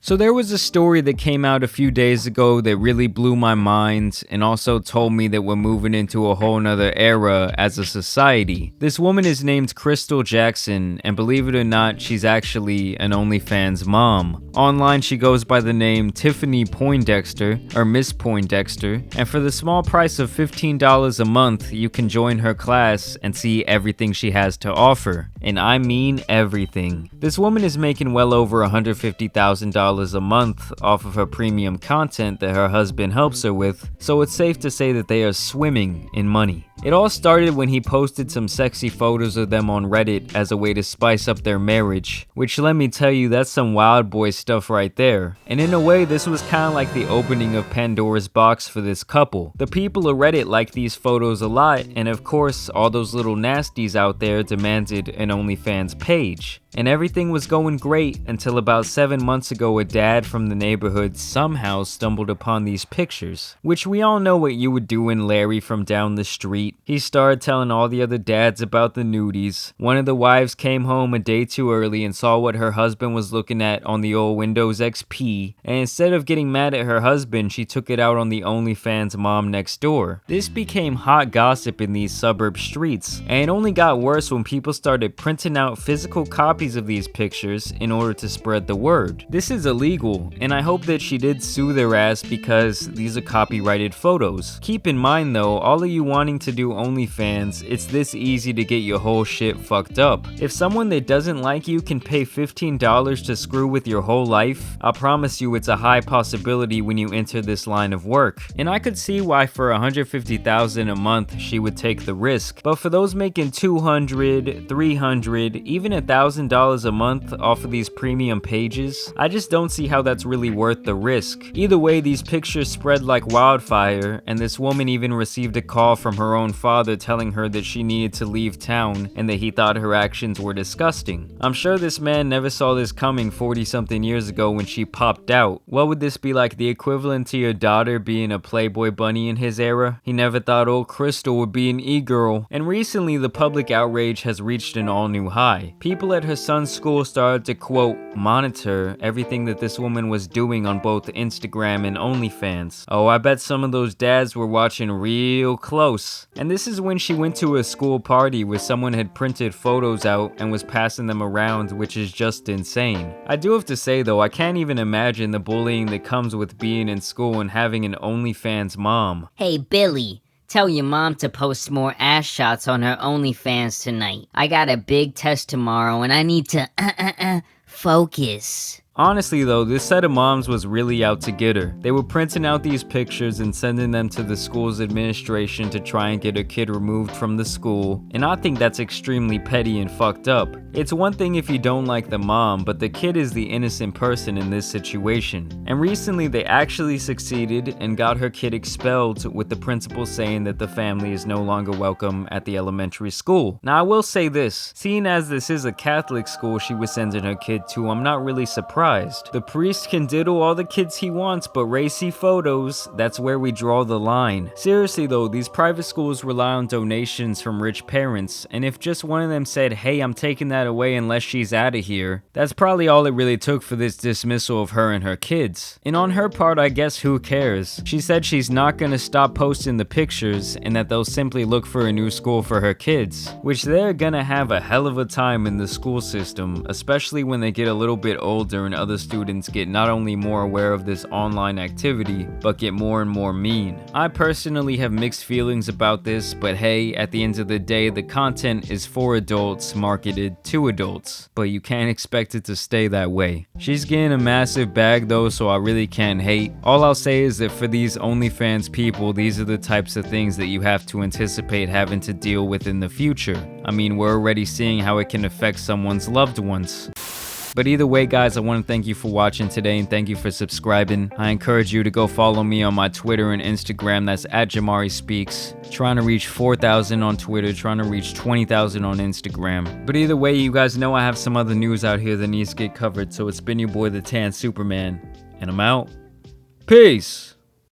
So there was a story that came out a few days ago that really blew my mind and also told me that we're moving into a whole nother era as a society. This woman is named Crystal Jackson, and believe it or not, she's actually an OnlyFans mom. Online she goes by the name Tiffany Poindexter, or Miss Poindexter, and for the small price of $15 a month, you can join her class and see everything she has to offer. And I mean everything. This woman is making well over $150,000 a month off of her premium content that her husband helps her with, so it's safe to say that they are swimming in money. It all started when he posted some sexy photos of them on Reddit as a way to spice up their marriage, which let me tell you, that's some wild boy stuff right there. And in a way, this was kind of like the opening of Pandora's box for this couple. The people of Reddit liked these photos a lot, and of course, all those little nasties out there demanded an OnlyFans page. And everything was going great until about 7 months ago, a dad from the neighborhood somehow stumbled upon these pictures, which we all know what you would do in Larry from down the street. He started telling all the other dads about the nudies. One of the wives came home a day too early and saw what her husband was looking at on the old Windows XP, and instead of getting mad at her husband, she took it out on the OnlyFans mom next door. This became hot gossip in these suburb streets, and it only got worse when people started printing out physical copies of these pictures in order to spread the word. This is illegal, and I hope that she did sue their ass because these are copyrighted photos. Keep in mind though, all of you wanting to do OnlyFans, it's this easy to get your whole shit fucked up. If someone that doesn't like you can pay $15 to screw with your whole life, I promise you it's a high possibility when you enter this line of work. And I could see why for $150,000 a month she would take the risk, but for those making $200, $300, even $1,000 a month off of these premium pages, I just don't see how that's really worth the risk. Either way, these pictures spread like wildfire, and this woman even received a call from her own father telling her that she needed to leave town and that he thought her actions were disgusting. I'm sure this man never saw this coming 40-something years ago when she popped out. What would this be like, the equivalent to your daughter being a Playboy bunny in his era? He never thought old Crystal would be an e-girl. And recently, the public outrage has reached an all-new high. People at her son's school started to, quote, monitor everything that this woman was doing on both Instagram and OnlyFans. Oh, I bet some of those dads were watching real close. And this is when she went to a school party where someone had printed photos out and was passing them around, which is just insane. I do have to say though, I can't even imagine the bullying that comes with being in school and having an OnlyFans mom. Hey Billy, tell your mom to post more ass shots on her OnlyFans tonight. I got a big test tomorrow and I need to focus. Honestly though, this set of moms was really out to get her. They were printing out these pictures and sending them to the school's administration to try and get her kid removed from the school, and I think that's extremely petty and fucked up. It's one thing if you don't like the mom, but the kid is the innocent person in this situation. And recently they actually succeeded and got her kid expelled, with the principal saying that the family is no longer welcome at the elementary school. Now I will say this, seeing as this is a Catholic school she was sending her kid to, I'm not really surprised. The priest can diddle all the kids he wants, but racy photos, that's where we draw the line. Seriously though, these private schools rely on donations from rich parents, and if just one of them said, hey, I'm taking that away unless she's out of here, that's probably all it really took for this dismissal of her and her kids. And on her part, I guess who cares? She said she's not gonna stop posting the pictures and that they'll simply look for a new school for her kids, which they're gonna have a hell of a time in the school system, especially when they get a little bit older and other students get not only more aware of this online activity, but get more and more mean. I personally have mixed feelings about this, but hey, at the end of the day, the content is for adults marketed to adults, but you can't expect it to stay that way. She's getting a massive bag though, so I really can't hate. All I'll say is that for these OnlyFans people, these are the types of things that you have to anticipate having to deal with in the future. I mean, we're already seeing how it can affect someone's loved ones. But either way guys, I want to thank you for watching today and thank you for subscribing. I encourage you to go follow me on my Twitter and Instagram, that's at JAMARI Speaks. Trying to reach 4,000 on Twitter, trying to reach 20,000 on Instagram. But either way, you guys know I have some other news out here that needs to get covered, so it's been your boy the Tan Superman, and I'm out. Peace!